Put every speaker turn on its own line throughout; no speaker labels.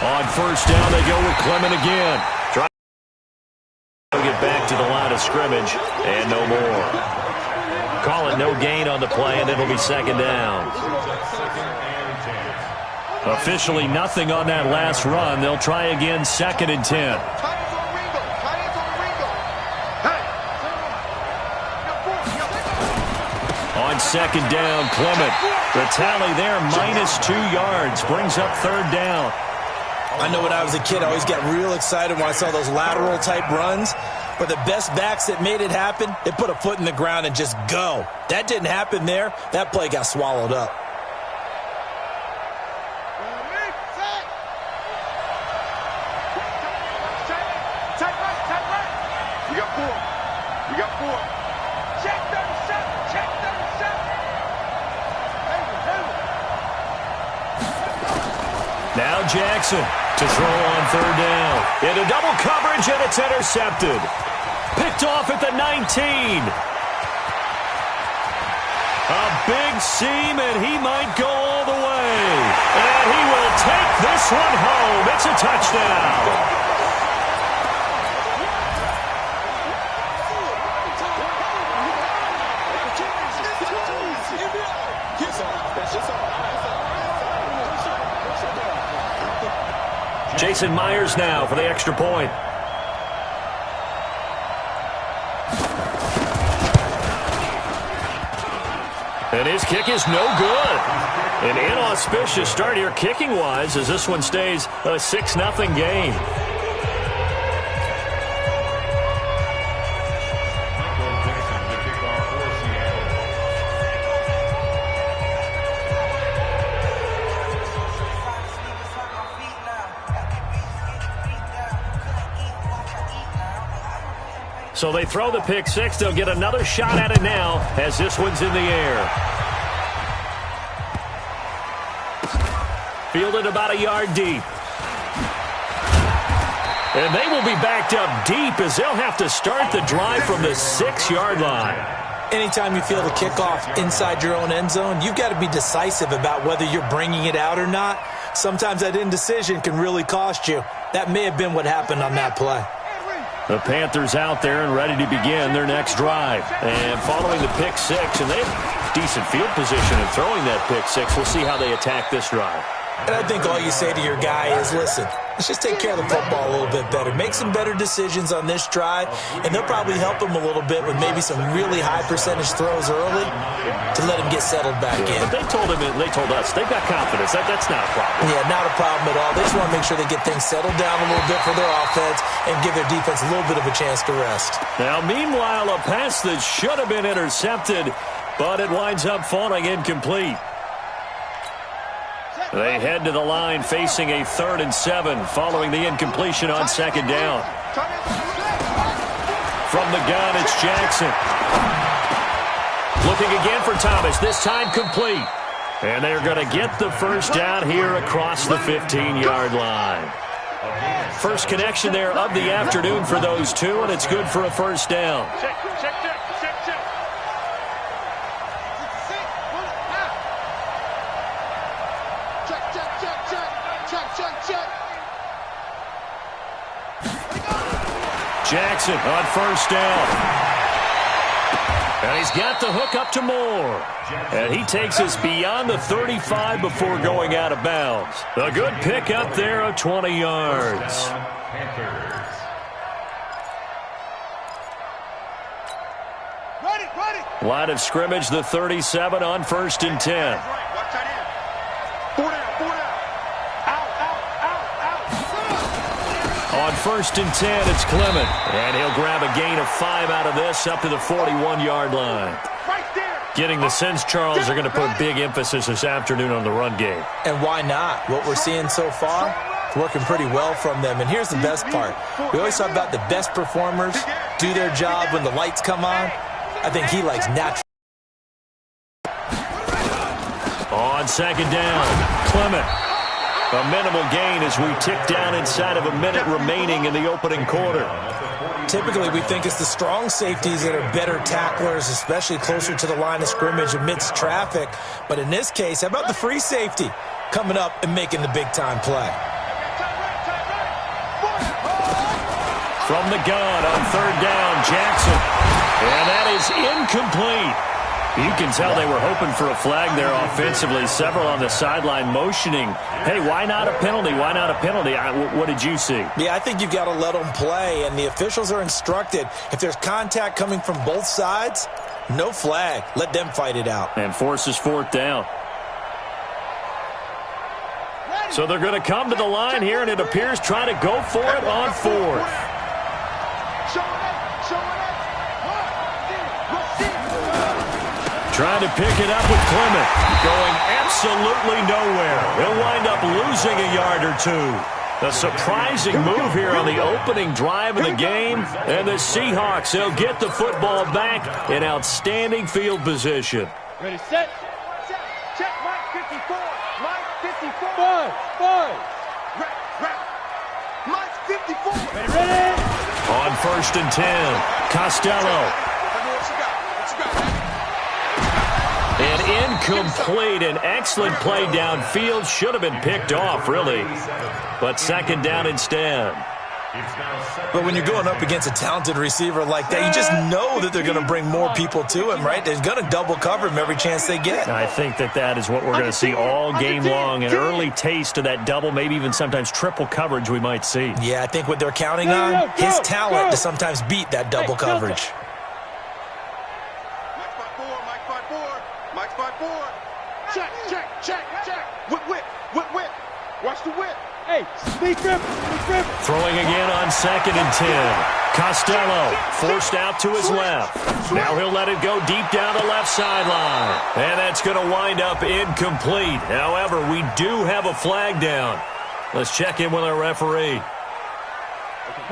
On first down, they go with Clement again. Try to get back to the line of scrimmage, and no more. Call it no gain on the play, and it'll be second down. Officially nothing on that last run. They'll try again, second and 10. On second down, Clement. The tally there, -2 yards. Brings up third down.
I know when I was a kid, I always got real excited when I saw those lateral-type runs. But the best backs that made it happen, they put a foot in the ground and just go. That didn't happen there. That play got swallowed up.
Now Jackson to throw on third down. Into double coverage, and it's intercepted. Picked off at the 19. A big seam, and he might go all the way. And he will take this one home. It's a touchdown. Jason Myers now for the extra point. And his kick is no good. An inauspicious start here kicking-wise as this one stays a 6-0 game. So they throw the pick six. They'll get another shot at it now as this one's in the air. Fielded about a yard deep. And they will be backed up deep as they'll have to start the drive from the 6-yard line.
Anytime you feel the kickoff inside your own end zone, you've got to be decisive about whether you're bringing it out or not. Sometimes that indecision can really cost you. That may have been what happened on that play.
The Panthers out there and ready to begin their next drive. And following the pick six, and they have decent field position in throwing that pick six. We'll see how they attack this drive.
And I think all you say to your guy is, listen, let's just take care of the football a little bit better. Make some better decisions on this drive, and they'll probably help him a little bit with maybe some really high percentage throws early to let him get settled back in.
But they told us, they've got confidence. That's not a problem.
Yeah, not a problem at all. They just want to make sure they get things settled down a little bit for their offense and give their defense a little bit of a chance to rest.
Now, meanwhile, a pass that should have been intercepted, but it winds up falling incomplete. They head to the line facing a 3rd and 7 following the incompletion on second down. From the gun, it's Jackson. Looking again for Thomas, this time complete. And they're going to get the first down here across the 15-yard line. First connection there of the afternoon for those two, and it's good for a first down. Jackson on first down. And he's got the hook up to Moore. And he takes us beyond the 35 before going out of bounds. A good pick up there of 20 yards. Line of scrimmage, the 37 on 1st and 10. On 1st and 10, it's Clement. And he'll grab a gain of 5 out of this up to the 41-yard line. Getting the sense, Charles, are going to put big emphasis this afternoon on the run game.
And why not? What we're seeing so far, it's working pretty well from them. And here's the best part. We always talk about the best performers do their job when the lights come on. I think he likes natural.
On second down, Clement. A minimal gain as we tick down inside of a minute remaining in the opening quarter.
Typically, we think it's the strong safeties that are better tacklers, especially closer to the line of scrimmage amidst traffic. But in this case, how about the free safety coming up and making the big-time play?
From the gun on third down, Jackson. And that is incomplete. You can tell they were hoping for a flag there offensively. Several on the sideline motioning, hey, why not a penalty? Why not a penalty? What did you see?
Yeah, I think you've got to let them play, and the officials are instructed. If there's contact coming from both sides, no flag. Let them fight it out.
And forces fourth down. So they're going to come to the line here, and it appears trying to go for it on fourth. Trying to pick it up with Clement. Going absolutely nowhere. He'll wind up losing a yard or two. A surprising move here on the opening drive of the game. And the Seahawks, they'll get the football back in outstanding field position.
Ready, set. Check, Mike 54. Mike 54. Five. Mike 54. Ready.
On first and 10, Costello. And incomplete. An excellent play downfield. Should have been picked off, really. But second down instead.
But when you're going up against a talented receiver like that, you just know that they're going to bring more people to him, right? They're going to double cover him every chance they get.
I think that is what we're going to see all game long. An early taste of that double, maybe even sometimes triple coverage we might see.
Yeah, I think what they're counting on, his talent to sometimes beat that double coverage.
Check. Whip. Watch the whip. Hey, speed grip.
Throwing again on second and 10. Costello forced out to his left. Now he'll let it go deep down the left sideline. And that's going to wind up incomplete. However, we do have a flag down. Let's check in with our referee.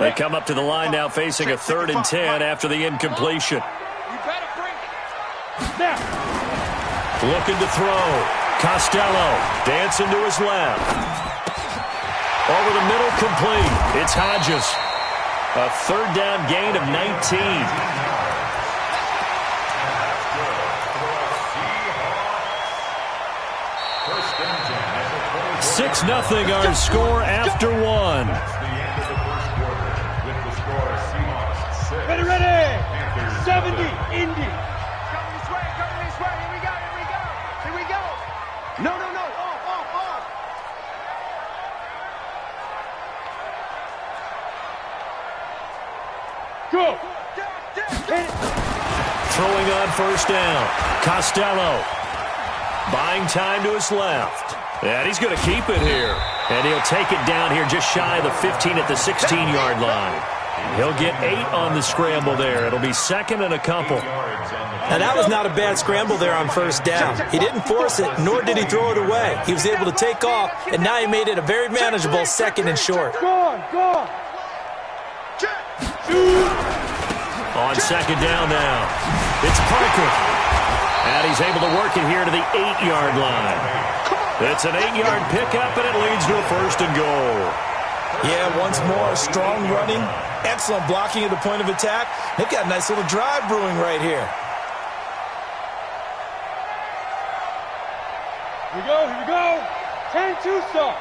They come up to the line now facing a 3rd and 10 after the incompletion.
You better bring it. Now.
Looking to throw. Costello dancing to his left. Over the middle, complete. It's Hodges. A 3rd down gain of 19. 6-0 our score after one.
Ready. 70, Indy. No. Off. Go.
Throwing on first down. Costello. Buying time to his left. And he's going to keep it here. And he'll take it down here just shy of the 15 at the 16-yard line. He'll get 8 on the scramble there. It'll be second and a couple.
Now, that was not a bad scramble there on first down. He didn't force it, nor did he throw it away. He was able to take off, and now he made it a very manageable second and short.
Go on.
On second down now, it's Parker. And he's able to work it here to the 8-yard line. It's an 8-yard pickup, and it leads to a 1st and goal.
Yeah, once more, strong running, excellent blocking at the point of attack. They've got a nice little drive brewing right here.
Here we go. 10-2 start.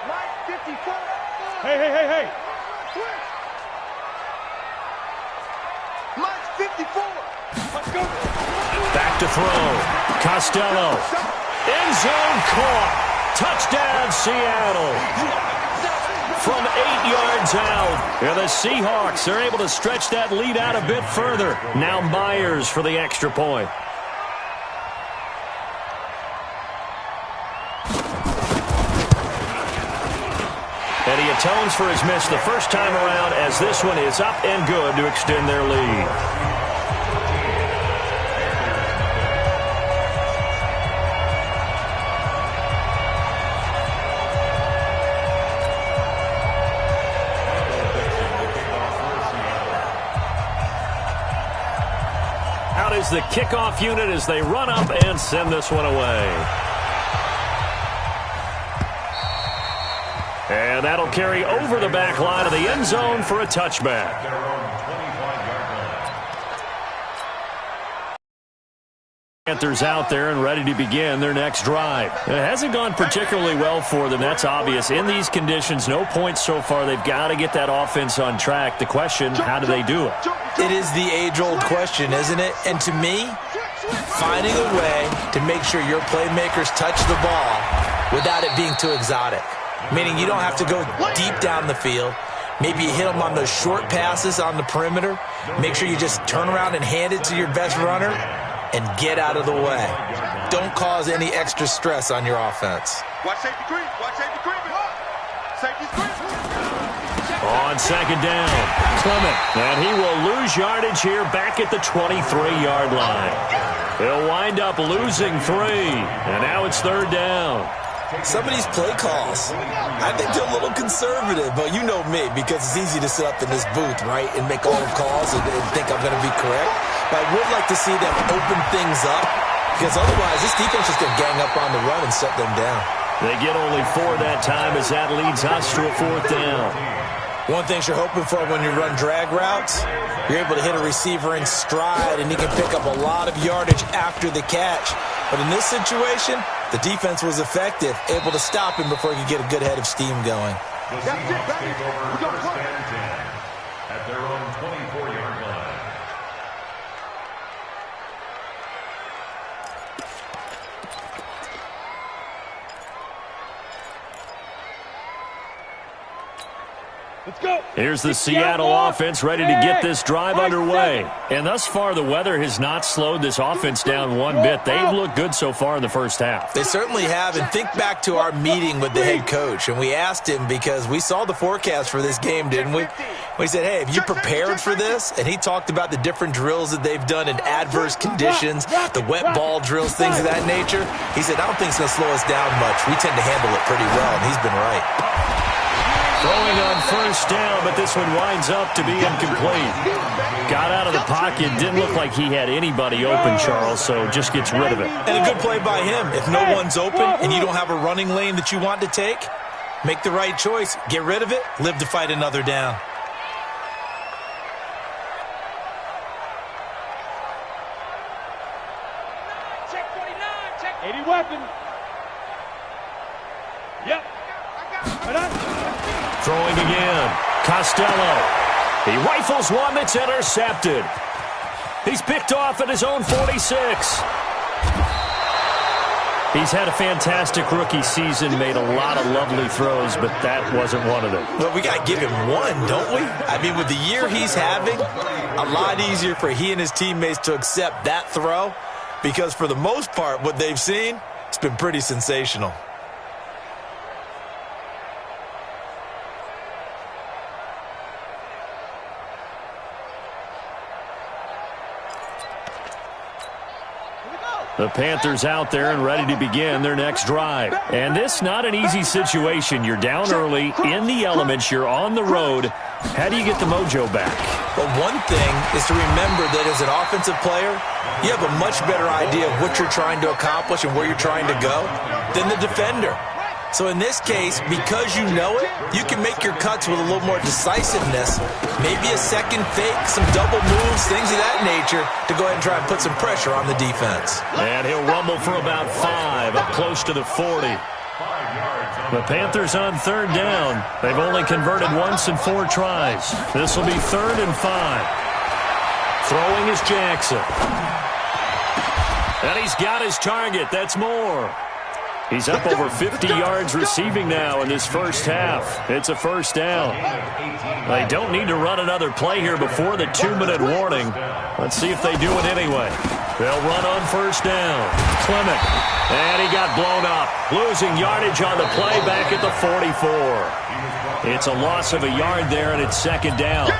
Mike 54. Hey. Mike 54. Let's go.
Back to throw. Costello. End zone caught. Touchdown, Seattle. From 8 yards out. And the Seahawks are able to stretch that lead out a bit further. Now Myers for the extra point. And he atones for his miss the first time around as this one is up and good to extend their lead. Out is the kickoff unit as they run up and send this one away. And that'll carry over the back line of the end zone for a touchback. Panthers out there and ready to begin their next drive. It hasn't gone particularly well for them. That's obvious. In these conditions, no points so far. They've got to get that offense on track. The question, how do they do it?
It is the age-old question, isn't it? And to me, finding a way to make sure your playmakers touch the ball without it being too exotic. Meaning you don't have to go deep down the field. Maybe you hit them on those short passes on the perimeter. Make sure you just turn around and hand it to your best runner and get out of the way. Don't cause any extra stress on your offense.
Watch safety creep. Watch safety creep. Safety creep.
On second down, Clement. And he will lose yardage here back at the 23-yard line. He'll wind up losing 3. And now it's third down.
Some of these play calls, I think they're a little conservative, but you know me, because it's easy to sit up in this booth, right, and make all the calls and think I'm going to be correct. But I would like to see them open things up, because otherwise this defense is going to gang up on the run and shut them down.
They get only 4 that time as that leads us to a 4th down.
One thing you're hoping for when you run drag routes, you're able to hit a receiver in stride, and he can pick up a lot of yardage after the catch. But in this situation, the defense was effective, able to stop him before he could get a good head of steam going.
That's it, baby. We're going to play.
At their own 24-yard line.
Let's go.
Here's the Seattle offense ready to get this drive underway. And thus far, the weather has not slowed this offense down one bit. They've looked good so far in the first half.
They certainly have. And think back to our meeting with the head coach. And we asked him, because we saw the forecast for this game, didn't we? We said, hey, have you prepared for this? And he talked about the different drills that they've done in adverse conditions, the wet ball drills, things of that nature. He said, I don't think it's going to slow us down much. We tend to handle it pretty well, and he's been right.
Throwing on first down, but this one winds up to be incomplete. Got out of the pocket, didn't look like he had anybody open, Charles, so just gets rid of it.
And a good play by him. If no one's open and you don't have a running lane that you want to take, make the right choice. Get rid of it, live to fight another down.
Check 49. Check 80 weapons. Yep.
Throwing again. Costello. He rifles one that's intercepted. He's picked off at his own 46. He's had a fantastic rookie season, made a lot of lovely throws, but that wasn't one of them.
Well, we got to give him one, don't we? I mean, with the year he's having, a lot easier for he and his teammates to accept that throw, because for the most part, what they've seen, it's been pretty sensational.
The Panthers out there and ready to begin their next drive. And this not an easy situation. You're down early, in the elements, you're on the road. How do you get the mojo back?
Well, one thing is to remember that as an offensive player, you have a much better idea of what you're trying to accomplish and where you're trying to go than the defender. So in this case, because you know it, you can make your cuts with a little more decisiveness, maybe a second fake, some double moves, things of that nature, to go ahead and try and put some pressure on the defense.
And he'll rumble for about 5, up close to the 40. The Panthers on third down. They've only converted once in 4 tries. This will be 3rd and 5. Throwing is Jackson. And he's got his target. That's Moore. He's up over 50 yards receiving now in this first half. It's a first down. They don't need to run another play here before the 2-minute warning. Let's see if they do it anyway. They'll run on first down. Clement. And he got blown up. Losing yardage on the play back at the 44. It's a loss of a yard there, and it's second down.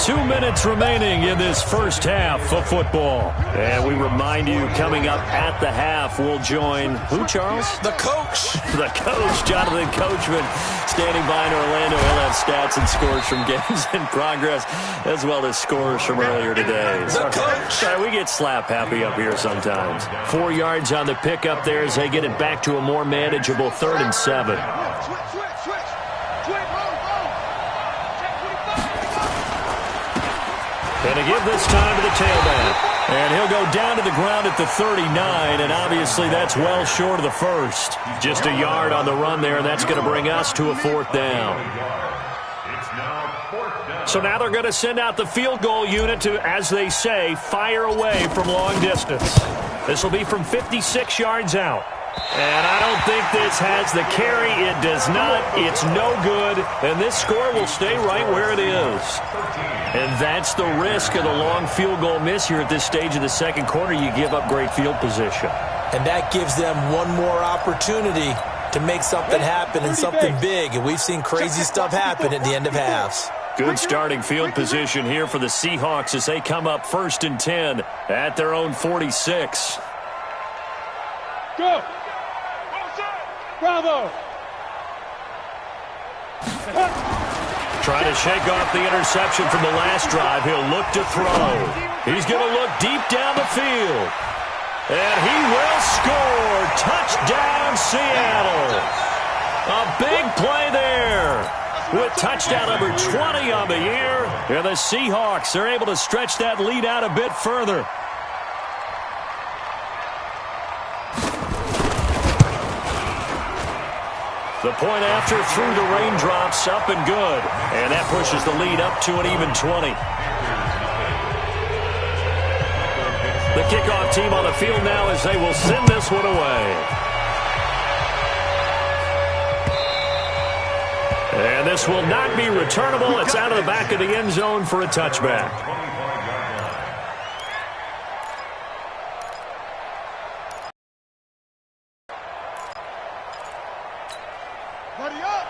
2 minutes remaining in this first half of football. And we remind you, coming up at the half, we'll join who, Charles?
The coach.
The coach, Jonathan Coachman, standing by in Orlando. He'll have stats and scores from games in progress, as well as scores from earlier today.
The coach.
Sorry, we get slap happy up here sometimes. 4 yards on the pickup there as they get it back to a more manageable 3rd and 7. And to give this time to the tailback. And he'll go down to the ground at the 39, and obviously that's well short of the first. Just a yard on the run there, and that's going to bring us to a 4th down. So now they're going to send out the field goal unit to, as they say, fire away from long distance. This will be from 56 yards out. And I don't think this has the carry. It does not. It's no good. And this score will stay right where it is. And that's the risk of the long field goal miss here at this stage of the second quarter. You give up great field position.
And that gives them one more opportunity to make something happen and something big. And we've seen crazy stuff happen at the end of halves.
Good starting field position here for the Seahawks as they come up 1st and 10 at their own 46.
Go. Bravo.
Trying to shake off the interception from the last drive. He'll look to throw. He's going to look deep down the field. And he will score. Touchdown, Seattle. A big play there. With touchdown number 20 on the year. And the Seahawks are able to stretch that lead out a bit further. The point after through the raindrops, up and good. And that pushes the lead up to an even 20. The kickoff team on the field now as they will send this one away. And this will not be returnable. It's out of the back of the end zone for a touchback.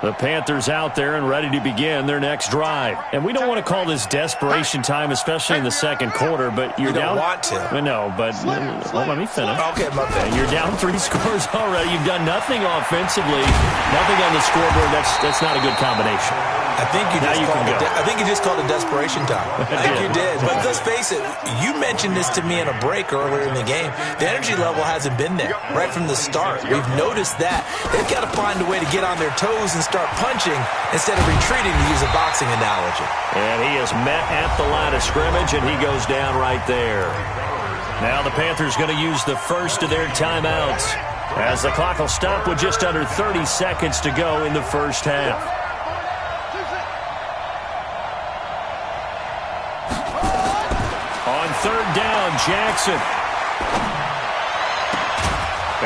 The Panthers out there and ready to begin their next drive. And we don't want to call this desperation time, especially in the second quarter, but you're down.
You don't want to.
I know, but well, let me finish.
Okay, my bad.
You're down 3 scores already. You've done nothing offensively, nothing on the scoreboard. That's not a good combination.
I think you just called it desperation time. I think you did. But let's face it, you mentioned this to me in a break earlier in the game. The energy level hasn't been there right from the start. We've noticed that. They've got to find a way to get on their toes and start punching instead of retreating, to use a boxing analogy.
And he is met at the line of scrimmage, and he goes down right there. Now the Panthers going to use the first of their timeouts as the clock will stop with just under 30 seconds to go in the first half. On 3rd down, Jackson.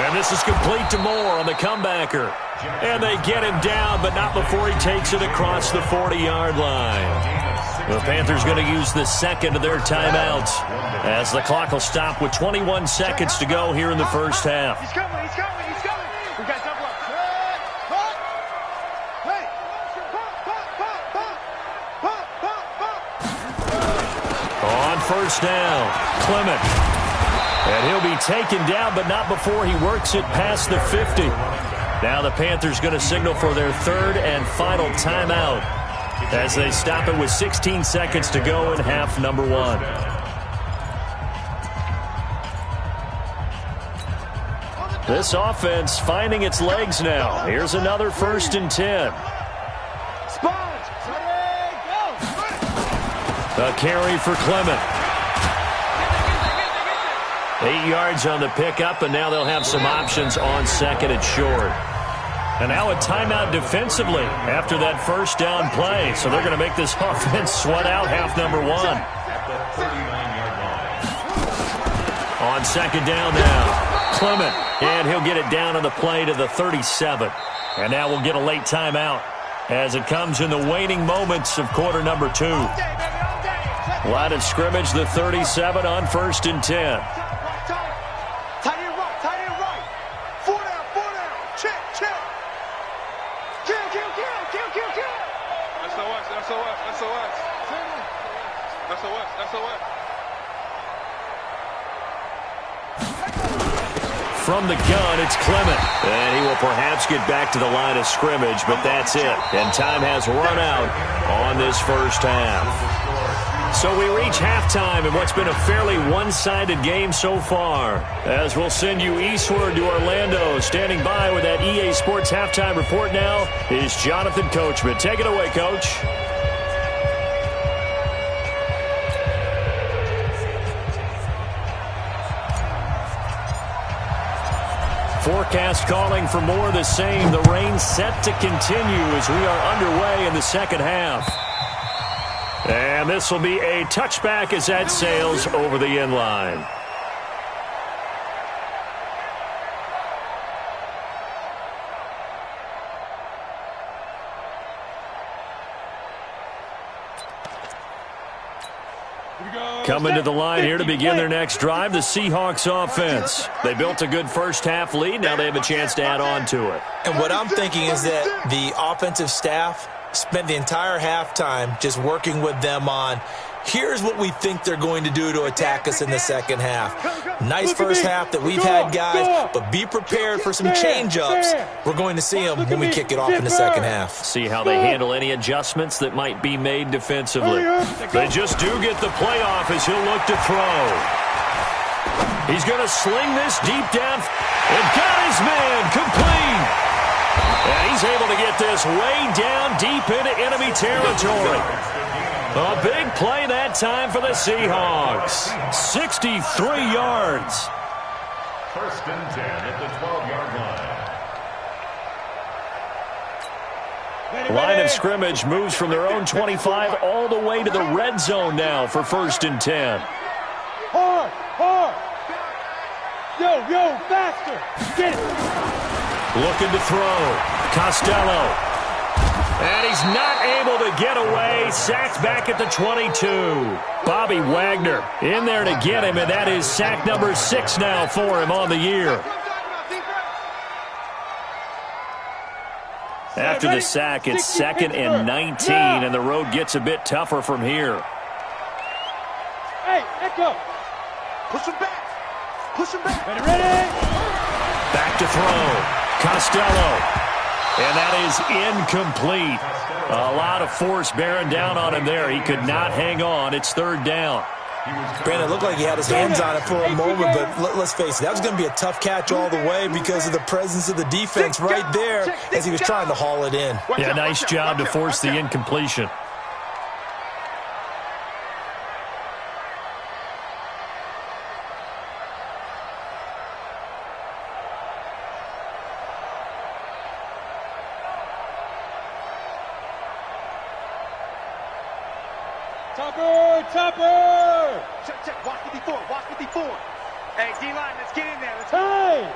And this is complete to Moore on the comebacker. And they get him down, but not before he takes it across the 40-yard line. The Panthers going to use the second of their timeouts as the clock will stop with 21 seconds to go here in the first half.
He's coming, he's coming, he's coming. We got double up. Hey,
On 1st down, Clement. And he'll be taken down, but not before he works it past the 50. Now the Panthers going to signal for their 3rd and final timeout as they stop it with 16 seconds to go in half number 1. This offense finding its legs now. Here's another 1st and 10.
Sponge.
A carry for Clement. 8 yards on the pickup, and now they'll have some options on 2nd and short. And now a timeout defensively after that 1st down play. So they're going to make this offense sweat out half number 1. On 2nd down now, Clement. And he'll get it down on the play to the 37. And now we'll get a late timeout as it comes in the waning moments of quarter number 2. Line of scrimmage, the 37 on 1st and 10.
Tight end right. 4 down. Check. Kill. SOS.
From the gun, it's Clement. And he will perhaps get back to the line of scrimmage, but that's it. And time has run out on this first half. So we reach halftime in what's been a fairly one-sided game so far. As we'll send you eastward to Orlando. Standing by with that EA Sports halftime report now is Jonathan Coachman. Take it away, Coach. Forecast calling for more of the same. The rain set to continue as we are underway in the second half. And this will be a touchback as that sails over the end line. Coming to the line here to begin their next drive, the Seahawks offense. They built a good first-half lead. Now they have a chance to add on to it.
And what I'm thinking is that the offensive staff spent the entire halftime just working with them on, here's what we think they're going to do to attack us in the second half. Nice first half that we've had, guys, but be prepared for some change-ups. We're going to see them when we kick it off in the second half.
See how they handle any adjustments that might be made defensively. They just do get the play off as he'll look to throw. He's going to sling this deep down and got his man complete. And he's able to get this way down deep into enemy territory. A big play that time for the Seahawks. 63 yards.
First and 10 at the 12-yard line.
Line of scrimmage moves from their own 25 all the way to the red zone now for first and 10.
Hard. Yo, faster. Get it.
Looking to throw. Costello. And he's not able to get away. Sacked back at the 22. Bobby Wagner in there to get him, and that is sack number 6 now for him on the year. After the sack, it's 2nd and 19, and the road gets a bit tougher from here.
Hey, echo. Push him back. Ready.
Back to throw. Costello. And that is incomplete. A lot of force bearing down on him there. He could not hang on. It's third down.
Brandon, it looked like he had his hands on it for a moment, but let's face it, that was going to be a tough catch all the way because of the presence of the defense right there as he was trying to haul it in.
Yeah, nice job to force the incompletion.
Topper! Check. Watch 54. Hey, D-line, let's get in there. Hey!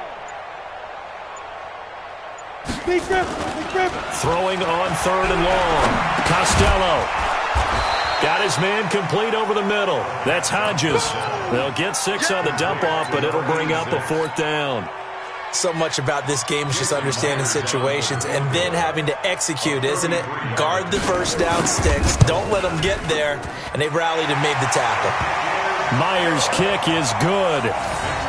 Big grip.
Throwing on 3rd and long. Costello. Got his man complete over the middle. That's Hodges. They'll get 6 on the dump-off, but it'll bring up a 4th down.
So much about this game is just understanding situations and then having to execute, isn't it? Guard the first down sticks. Don't let them get there. And they rallied and made the tackle.
Myers' kick is good.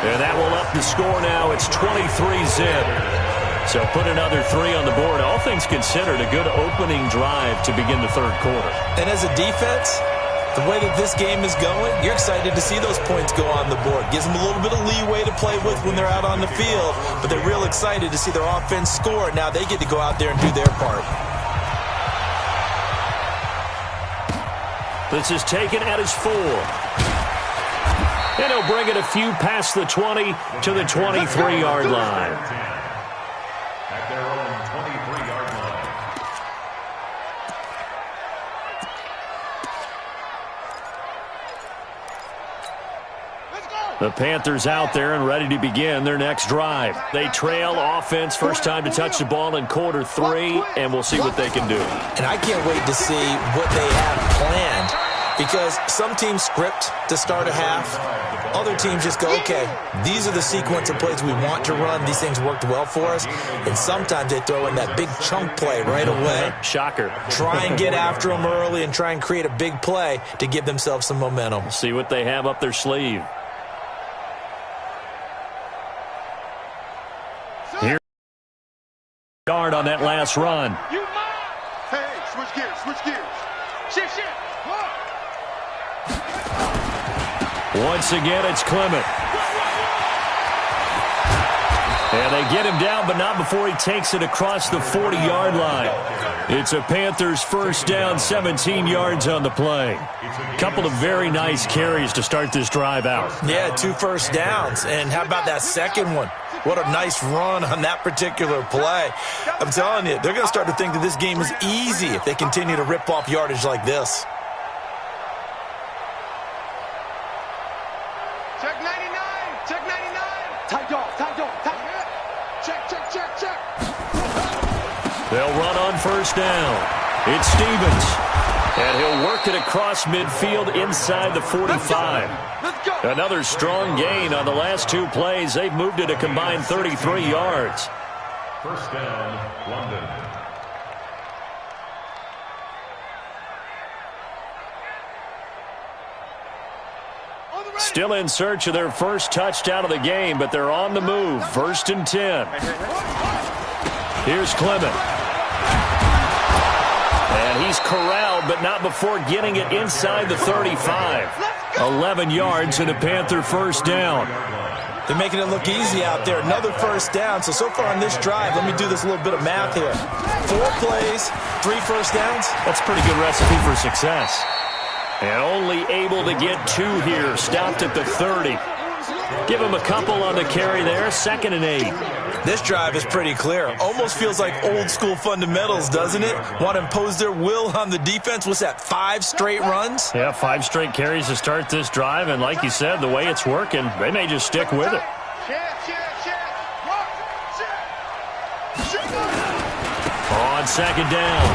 And that will up the score now. It's 23-zip. So put another 3 on the board. All things considered, a good opening drive to begin the third quarter.
And as a defense, the way that this game is going, you're excited to see those points go on the board. Gives them a little bit of leeway to play with when they're out on the field, but they're real excited to see their offense score. Now they get to go out there and do their part.
This is taken at his 4. And he'll bring it a few past the 20 to the 23-yard line.
At their own 23-yard line.
The Panthers out there and ready to begin their next drive. They trail offense, first time to touch the ball in quarter 3, and we'll see what they can do.
And I can't wait to see what they have planned because some teams script to start a half. Other teams just go, okay, these are the sequence of plays we want to run. These things worked well for us. And sometimes they throw in that big chunk play right away.
Shocker.
Try and get after them early and try and create a big play to give themselves some momentum.
See what they have up their sleeve. Here, yard on that last run.
Hey, switch gears. Shift.
Once again, it's Clement. And they get him down, but not before he takes it across the 40-yard line. It's a Panthers first down, 17 yards on the play. Couple of very nice carries to start this drive out.
Yeah, 2 first downs. And how about that second one? What a nice run on that particular play. I'm telling you, they're going to start to think that this game is easy if they continue to rip off yardage like this.
Check 99. Check 99. Tight dog. Tight dog. Tight. Check, check, check, check.
They'll run on first down. It's Stevens. And he'll work it across midfield inside the 45.
Let's go.
Another strong gain on the last two plays. They've moved it a combined 33 yards.
First down, London.
Still in search of their first touchdown of the game, but they're on the move. 1st and 10. Here's Clement. And he's corralled, but not before getting it inside the 35. 11 yards and a Panther first down.
They're making it look easy out there. Another first down. So far on this drive, let me do this little bit of math here. 4 plays, 3 first downs.
That's a pretty good recipe for success. And only able to get 2 here. Stopped at the 30. Give him a couple on the carry there. 2nd and 8.
This drive is pretty clear. Almost feels like old school fundamentals, doesn't it? Want to impose their will on the defense. What's that, 5 straight runs?
Yeah, 5 straight carries to start this drive. And like you said, the way it's working, they may just stick with it. On 2nd down,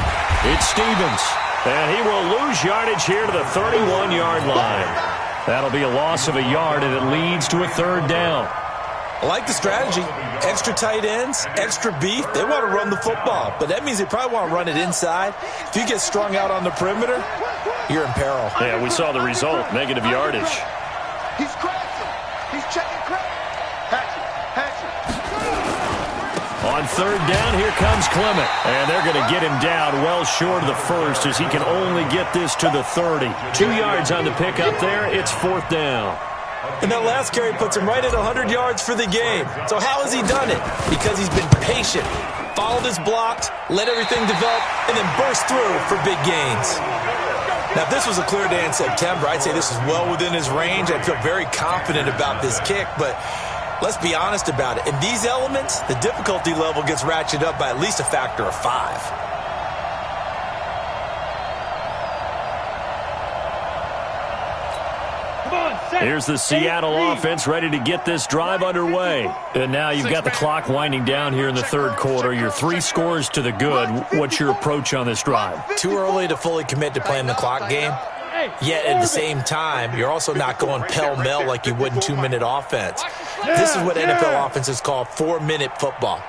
it's Stevens. And he will lose yardage here to the 31-yard line. That'll be a loss of a yard, and it leads to a 3rd down.
I like the strategy. Extra tight ends, extra beef. They want to run the football, but that means they probably want to run it inside. If you get strung out on the perimeter, you're in peril.
Yeah, we saw the result, negative yardage.
He's crashing. He's checking crash. Hatchet.
On 3rd down, here comes Clement. And they're going to get him down well short of the first as he can only get this to the 30. 2 yards on the pickup there. It's 4th down.
And that last carry puts him right at 100 yards for the game. So how has he done it? Because he's been patient, followed his blocks, let everything develop, and then burst through for big gains. Now, if this was a clear day in September, I'd say this is well within his range. I'd feel very confident about this kick, but let's be honest about it. In these elements, the difficulty level gets ratcheted up by at least a factor of 5.
Here's the Seattle offense ready to get this drive underway. And now you've got the clock winding down here in the 3rd quarter. You're 3 scores to the good. What's your approach on this drive?
Too early to fully commit to playing the clock game. Yet at the same time, you're also not going pell-mell like you would in 2-minute offense. This is what NFL offenses call 4-minute football.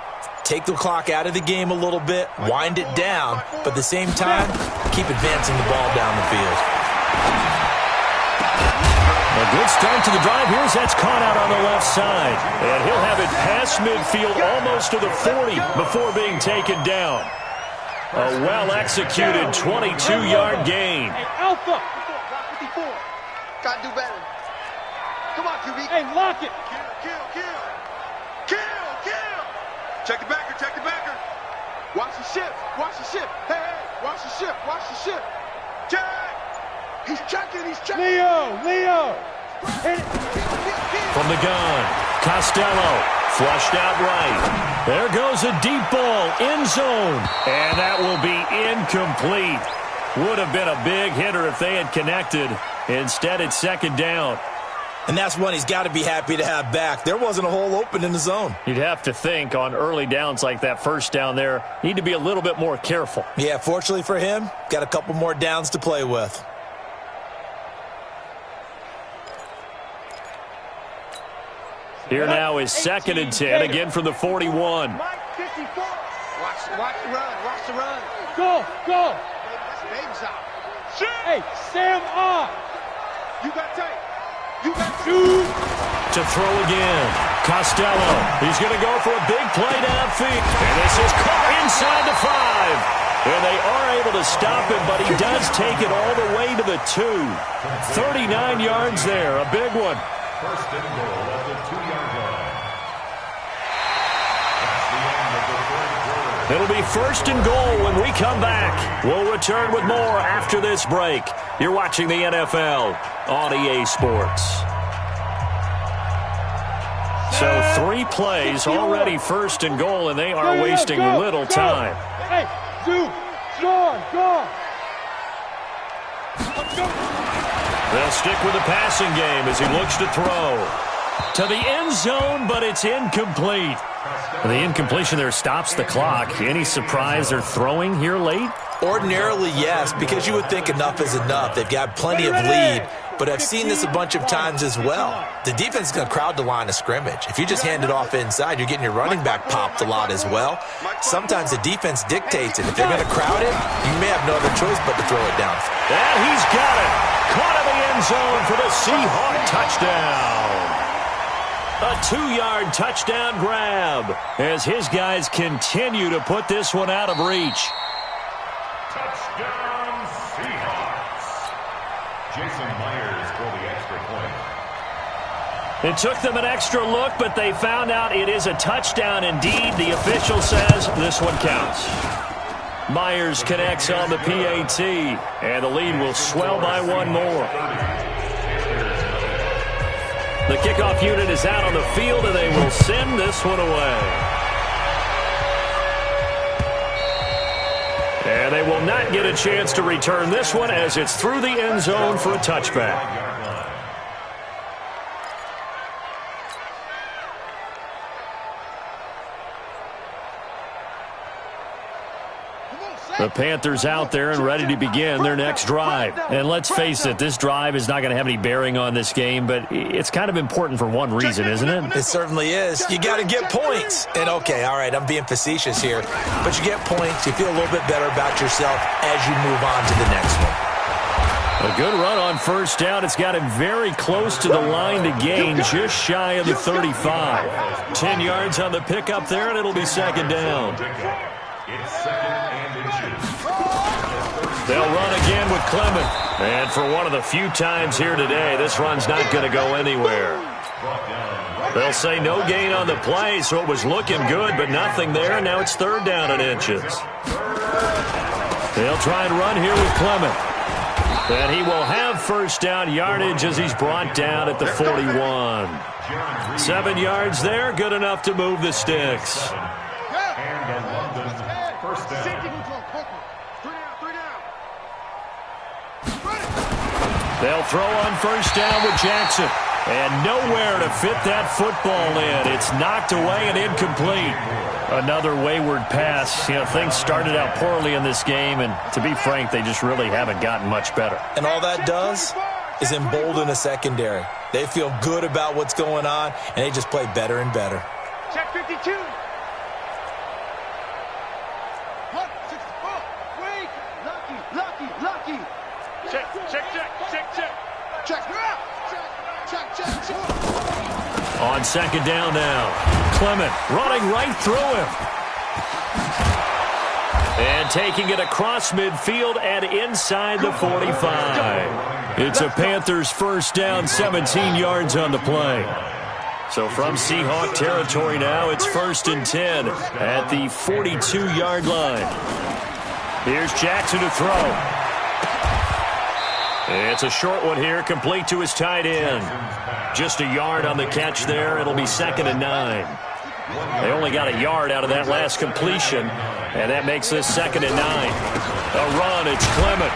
Take the clock out of the game a little bit, wind it down, but at the same time, keep advancing the ball down the field.
A good start to the drive. Here's that's caught out on the left side. And he'll have it past midfield almost to the 40 before being taken down. A well-executed 22-yard gain.
Hey, Alpha. 54. Got to do better. Come on, QB. Hey, lock it. Kill. Check the backer. Watch the ship. Hey, watch the ship. Check. He's checking. Leo. Hit it.
From the gun, Costello, flushed out right. There goes a deep ball, end zone, and that will be incomplete. Would have been a big hitter if they had connected. Instead, it's 2nd down.
And that's one he's got to be happy to have back. There wasn't a hole open in the zone.
You'd have to think on early downs like that first down there, need to be a little bit more careful.
Yeah, fortunately for him, got a couple more downs to play with.
Here now is 2nd and 10, again from the 41.
Mike 54. Watch the run. Go. Baby's out. Hey, Sam off. You got tight. You got two.
To throw again. Costello. He's going to go for a big play downfield. And this is caught inside the 5. And they are able to stop him, but he does take it all the way to the 2. 39 yards there. A big one.
First and goal at the 2-yard line.
It'll be 1st and goal when we come back. We'll return with more after this break. You're watching the NFL on EA Sports. So 3 plays, already first and goal, and they are wasting little time.
Hey, Zoo, go.
They'll stick with the passing game as he looks to throw. To the end zone, but it's incomplete. The incompletion there stops the clock. Any surprise they're throwing here late?
Ordinarily, yes, because you would think enough is enough. They've got plenty of lead, but I've seen this a bunch of times as well. The defense is going to crowd the line of scrimmage. If you just hand it off inside, you're getting your running back popped a lot as well. Sometimes the defense dictates it. If they're going to crowd it, you may have no other choice but to throw it down.
And he's got it. Caught in the end zone for the Seahawk touchdown. A 2-yard touchdown grab as his guys continue to put this one out of reach.
Touchdown, Seahawks. Jason Myers for the extra point.
It took them an extra look, but they found out it is a touchdown indeed. The official says this one counts. Myers connects on the PAT, and the lead will swell by 1 more. The kickoff unit is out on the field, and they will send this one away. And they will not get a chance to return this one as it's through the end zone for a touchback. The Panthers out there and ready to begin their next drive. And let's face it, this drive is not going to have any bearing on this game, but it's kind of important for one reason, isn't it?
It certainly is. You got to get points. And, okay, all right, I'm being facetious here, but you get points, you feel a little bit better about yourself as you move on to the next one.
A good run on first down. It's got him very close to the line to gain, just shy of the 35. 10 yards on the pickup there, and it'll be second down.
It's second and inches.
They'll run again with Clement. And for one of the few times here today, this run's not going to go anywhere. They'll say no gain on the play, so it was looking good, but nothing there. Now it's third down and inches. They'll try and run here with Clement. And he will have first down yardage as he's brought down at the 41. 7 yards there, good enough to move the sticks.
And the London first down.
They'll throw on first down with Jackson. And nowhere to fit that football in. It's knocked away and incomplete. Another wayward pass. You know, things started out poorly in this game, and to be frank, they just really haven't gotten much better.
And all that does is embolden a secondary. They feel good about what's going on, and they just play better and better.
Check 52. Lucky. Check.
On second down now. Clement running right through him. And taking it across midfield and inside the 45. It's a Panthers first down, 17 yards on the play. So from Seahawk territory now, it's first and 10 at the 42-yard line. Here's Jackson to throw. It's a short one here, complete to his tight end. Just a yard on the catch there. It'll be second and 9. They only got a yard out of that last completion, and that makes this second and 9. A run, it's Clement.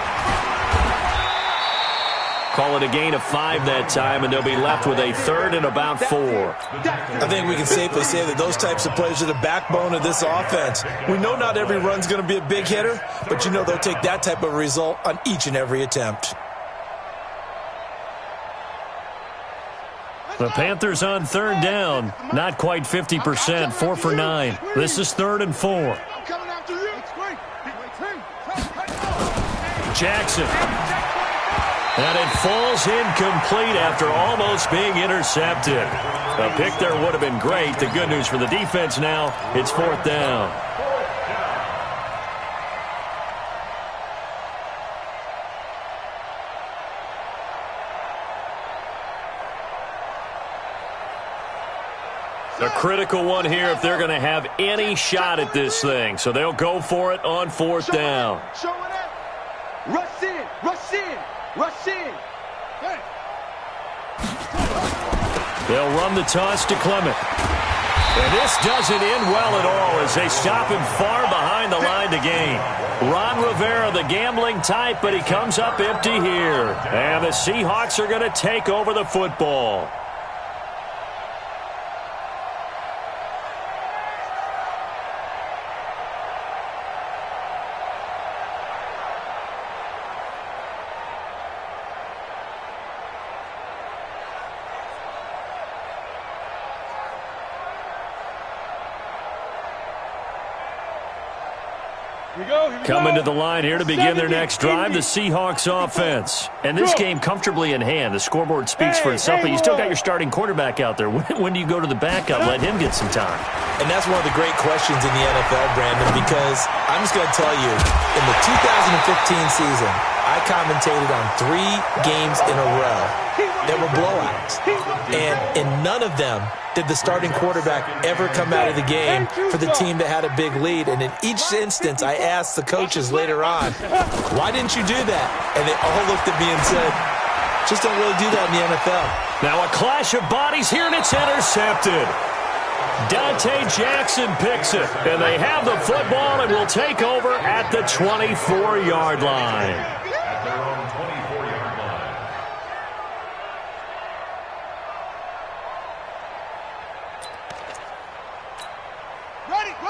Call it a gain of 5 that time, and they'll be left with a third and about 4.
I think we can safely say that those types of plays are the backbone of this offense. We know not every run's going to be a big hitter, but you know they'll take that type of result on each and every attempt.
The Panthers on third down, not quite 50%, 4 for 9. This is third and 4. Jackson. And it falls incomplete after almost being intercepted. A pick there would have been great. The good news for the defense now, it's fourth down. A critical one here if they're going to have any shot at this thing. So they'll go for it on fourth down.
Rush in. Hey.
They'll run the toss to Clement. And this doesn't end well at all as they stop him far behind the line to gain. Ron Rivera, the gambling type, but he comes up empty here. And the Seahawks are going to take over the football. Coming to the line here to begin their next drive, the Seahawks offense. And this game comfortably in hand. The scoreboard speaks for itself, but you still got your starting quarterback out there. When do you go to the backup, let him get some time?
And that's one of the great questions in the NFL, Brandon, because I'm just going to tell you, in the 2015 season, I commentated on 3 games in a row that were blowouts. And in none of them did the starting quarterback ever come out of the game for the team that had a big lead. And in each instance, I asked the coaches later on, why didn't you do that? And they all looked at me and said, just don't really do that in the NFL.
Now a clash of bodies here, and it's intercepted. Dante Jackson picks it, and they have the football and will take over at the 24-yard line.
At their own 24-yard line.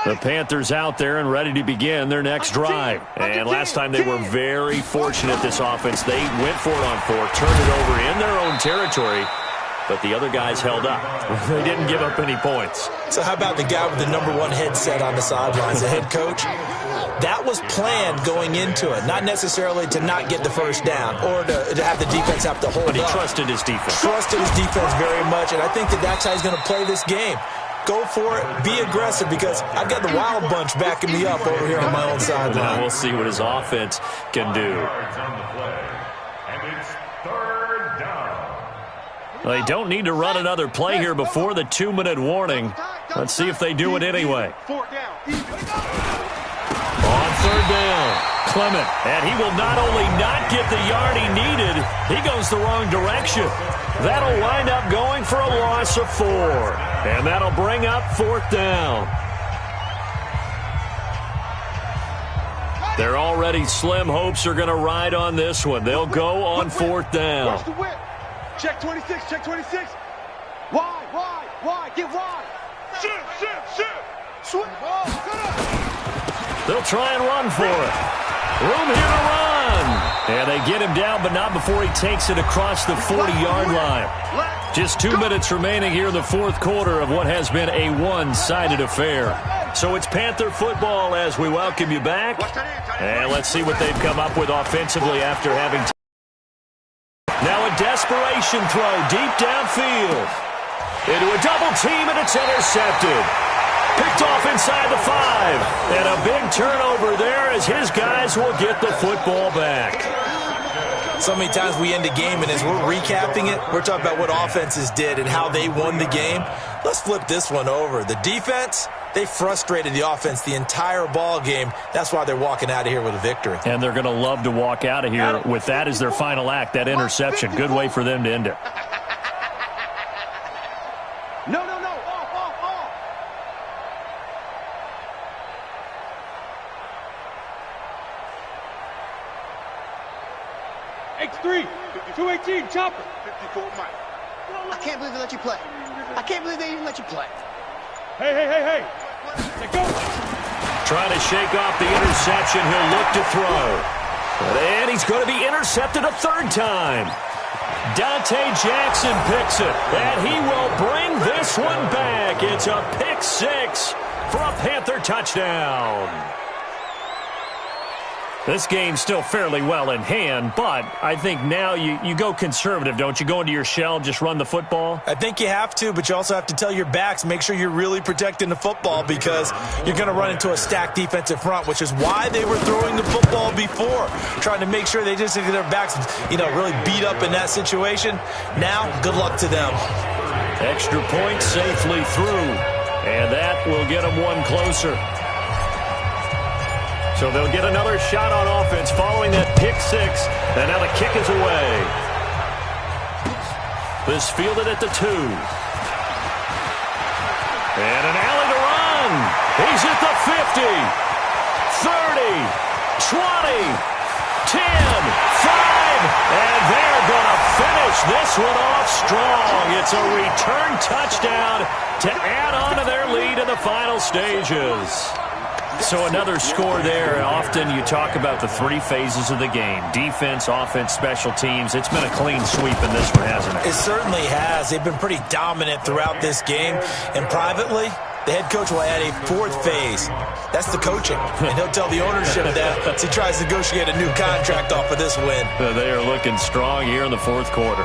The Panthers out there and ready to begin their next drive. And last time they were very fortunate, this offense. They went for it on 4, turned it over in their own territory, but the other guys held up. They didn't give up any points.
So how about the guy with the #1 headset on the sidelines, the head coach? That was planned going into it, not necessarily to not get the first down or to have the defense have to hold up.
But he trusted his defense.
Trusted his defense very much, and I think that's how he's going to play this game. Go for it. Be aggressive, because I've got the Wild Bunch backing me up over here on my own sideline.
Now we'll see what his offense can do.
And it's 3rd down.
They don't need to run another play here before the 2-minute warning. Let's see if they do it anyway. On 3rd down, Clement. And he will not only not get the yard he needed, he goes the wrong direction. That'll wind up going for a loss of 4. And that'll bring up 4th down. Their already slim hopes are going to ride on this one. They'll go on 4th down.
Watch the whip. Check 26, check 26. Wide, get wide. Shift. Swing ball,
They'll try and run for it. Room here to run. And they get him down, but not before he takes it across the 40-yard line. Just 2 minutes remaining here in the 4th quarter of what has been a one-sided affair. So it's Panther football as we welcome you back. And let's see what they've come up with offensively after having... Now a desperation throw deep downfield. Into a double team, and it's intercepted. Picked off inside the 5. And a big turnover there as his guys will get the football back.
So many times we end a game, and as we're recapping it, we're talking about what offenses did and how they won the game. Let's flip this one over. The defense, they frustrated the offense the entire ball game. That's why they're walking out of here with a victory.
And they're going to love to walk out of here with that as their final act, that interception. Good way for them to end it.
No, off. X3, 218, chopper. 54, Mike.
I can't believe they let you play. I can't believe they even let you play.
Hey. Let's go.
Trying to shake off the interception. He'll look to throw. And he's going to be intercepted a 3rd time. Dante Jackson picks it, and he will bring this one back. It's a pick 6 for a Panther touchdown. This game's still fairly well in hand, but I think now you go conservative, don't you? Go into your shell, just run the football?
I think you have to, but you also have to tell your backs, make sure you're really protecting the football, because you're going to run into a stacked defensive front, which is why they were throwing the football before, trying to make sure they just get their backs, really beat up in that situation. Now, good luck to them.
Extra point safely through, and that will get them one closer. So they'll get another shot on offense following that pick 6. And now the kick is away. This fielded at the 2. And an alley to run. He's at the 50, 30, 20, 10, 5, and they're going to finish this one off strong. It's a return touchdown to add on to their lead in the final stages. So another score there. Often you talk about the three phases of the game: defense, offense, special teams. It's been a clean sweep in this one, hasn't it?
It certainly has. They've been pretty dominant throughout this game. And privately, the head coach will add a fourth phase. That's the coaching. And he'll tell the ownership that as he tries to negotiate a new contract off of this win.
They are looking strong here in the fourth quarter.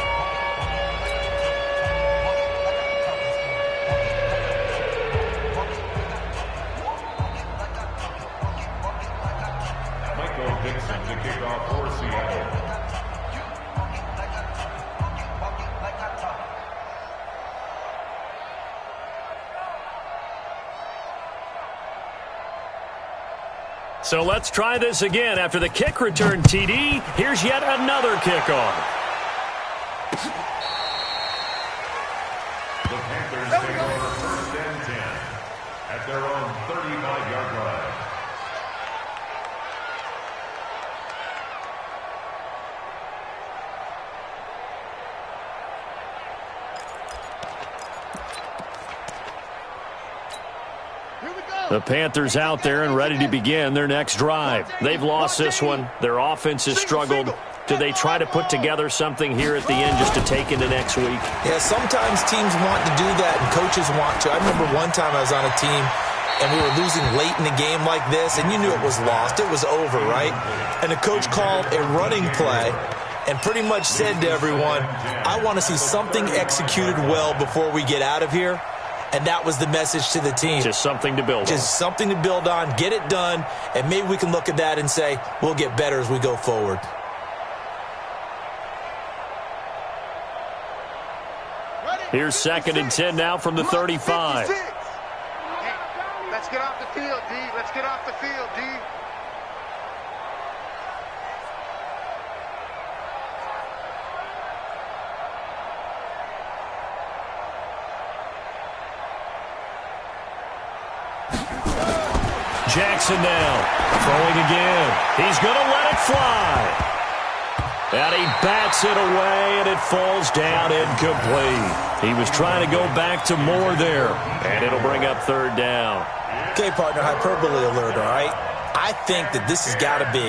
So let's try this again. After the kick return, TD, here's yet another kickoff.
The Panthers take over first and 10 at their own 35-yard line.
The Panthers out there and ready to begin their next drive. They've lost this one. Their offense has struggled. Do they try to put together something here at the end just to take into next week?
Yeah, sometimes teams want to do that and coaches want to. I remember one time I was on a team and we were losing late in the game like this, and you knew it was lost. It was over, right? And the coach called a running play and pretty much said to everyone, I want to see something executed well before we get out of here. And that was the message to the team.
Just something to build on.
Just something to build on, get it done, and maybe we can look at that and say, we'll get better as we go forward.
Here's 2nd and 10 now from the 35.
Let's get off the field, D. Let's get off the field, D.
Jackson now, throwing again. He's going to let it fly. And he bats it away, and it falls down incomplete. He was trying to go back to Moore there, and it'll bring up 3rd down.
Okay, partner, hyperbole alert, all right? I think that this has got to be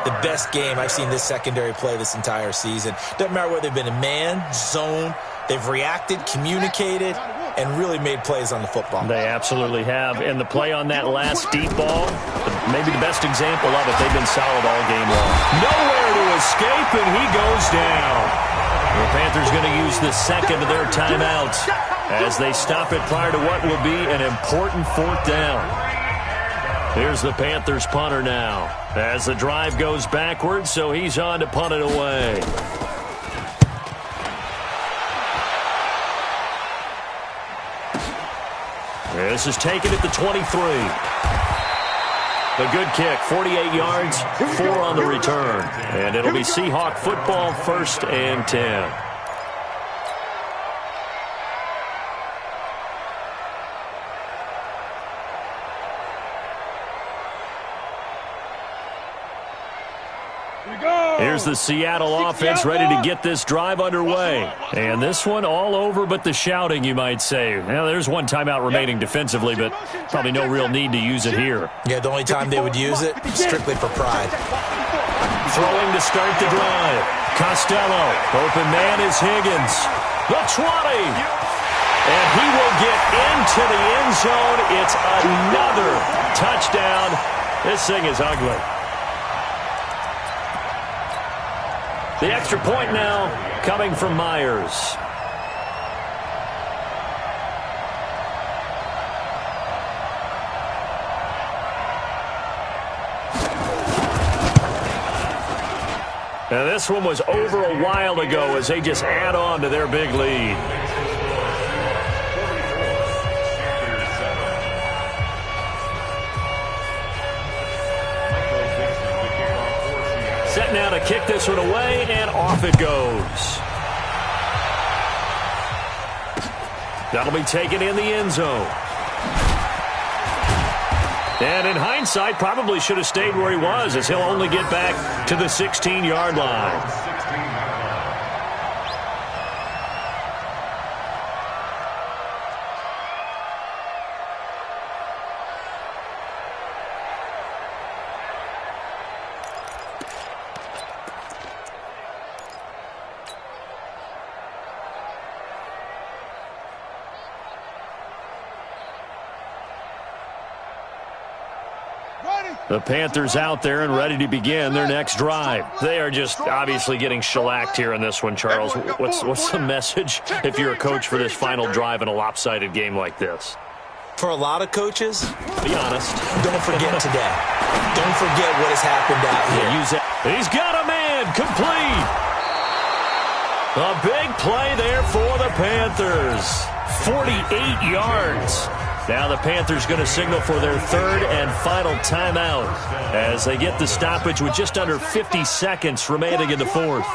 the best game I've seen this secondary play this entire season. Doesn't matter whether they've been in man, zone, they've reacted, communicated, and really made plays on the football.
They absolutely have. And the play on that last deep ball, maybe the best example of it, they've been solid all game long. Nowhere to escape, and he goes down. The Panthers going to use the second of their timeouts as they stop it prior to what will be an important 4th down. Here's the Panthers punter now as the drive goes backwards, so he's on to punt it away. This is taken at the 23. A good kick, 48 yards, 4 on the return. And it'll be Seahawk football, 1st and 10. Here's the Seattle offense ready to get this drive underway. And this one all over but the shouting, you might say. Now, there's one timeout remaining defensively, but probably no real need to use it here.
Yeah, the only time they would use it, strictly for pride.
Throwing to start the drive. Costello. Open man is Higgins. The 20. And he will get into the end zone. It's another touchdown. This thing is ugly. The extra point now coming from Myers. Now this one was over a while ago as they just add on to their big lead. Set now to kick this one away, and off it goes. That'll be taken in the end zone. And in hindsight, probably should have stayed where he was, as he'll only get back to the 16-yard line. The Panthers out there and ready to begin their next drive. They are just obviously getting shellacked here in this one, Charles. What's the message if you're a coach for this final drive in a lopsided game like this?
For a lot of coaches,
be honest,
don't forget today. Don't forget what has happened out here.
He's got a man complete. A big play there for the Panthers. 48 yards. Now the Panthers going to signal for their third and final timeout as they get the stoppage with just under 50 seconds remaining in the fourth.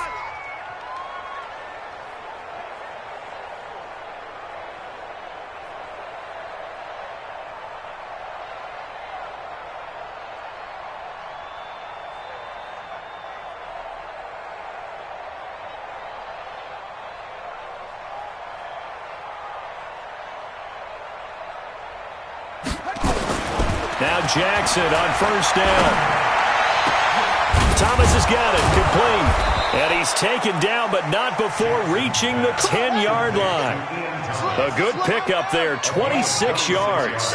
Now Jackson on first down. Thomas has got it, complete. And he's taken down, but not before reaching the 10-yard line. A good pickup there, 26 yards.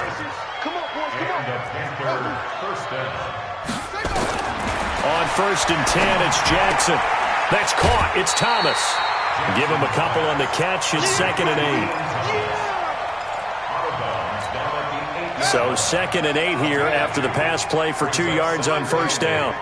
On first and 10, it's Jackson. That's caught. It's Thomas. Give him a couple on the catch. It's 2nd and 8. So 2nd and 8 here after the pass play for 2 yards on first down.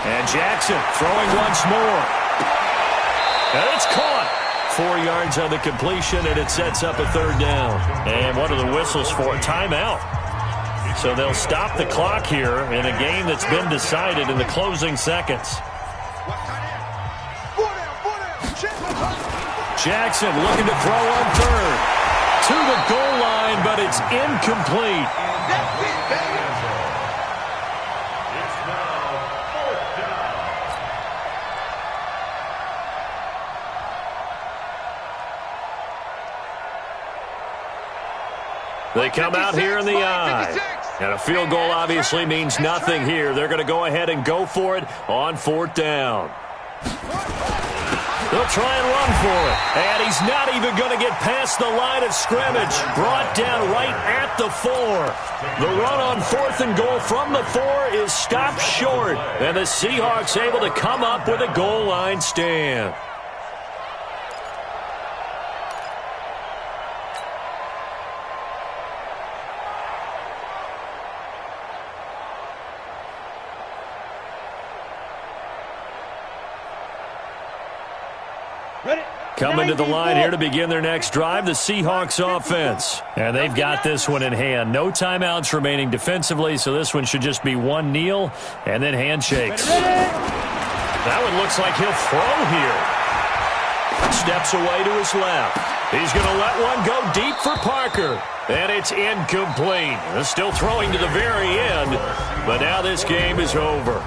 And Jackson throwing once more. And it's caught. 4 yards on the completion, and it sets up a third down. And what are the whistles for? Timeout. So they'll stop the clock here in a game that's been decided in the closing seconds. Jackson looking to throw on third. To the goal line, but it's incomplete. They come out here in the eye. And a field goal obviously means nothing here. They're going to go ahead and go for it on 4th down. They'll try and run for it. And he's not even going to get past the line of scrimmage. Brought down right at the 4. The run on 4th and goal from the 4 is stopped short. And the Seahawks able to come up with a goal line stand. Coming to the line here to begin their next drive, the Seahawks offense. And they've got this one in hand. No timeouts remaining defensively, so this one should just be one kneel and then handshakes. That one looks like he'll throw here. Steps away to his left. He's going to let one go deep for Parker. And it's incomplete. Still throwing to the very end, but now this game is over.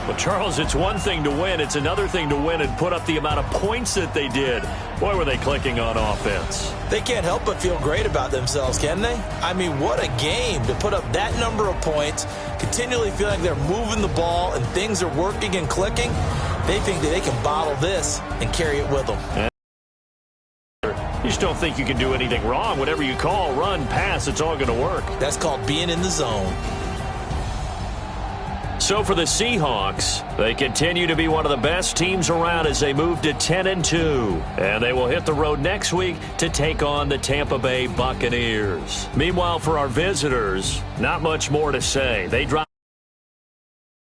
Well, Charles, it's one thing to win. It's another thing to win and put up the amount of points that they did. Boy, were they clicking on offense.
They can't help but feel great about themselves, can they? I mean, what a game to put up that number of points, continually feeling they're moving the ball and things are working and clicking. They think that they can bottle this and carry it with them.
You just don't think you can do anything wrong. Whatever you call, run, pass, it's all going to work.
That's called being in the zone.
So for the Seahawks, they continue to be one of the best teams around as they move to 10-2. And they will hit the road next week to take on the Tampa Bay Buccaneers. Meanwhile, for our visitors, not much more to say. They drop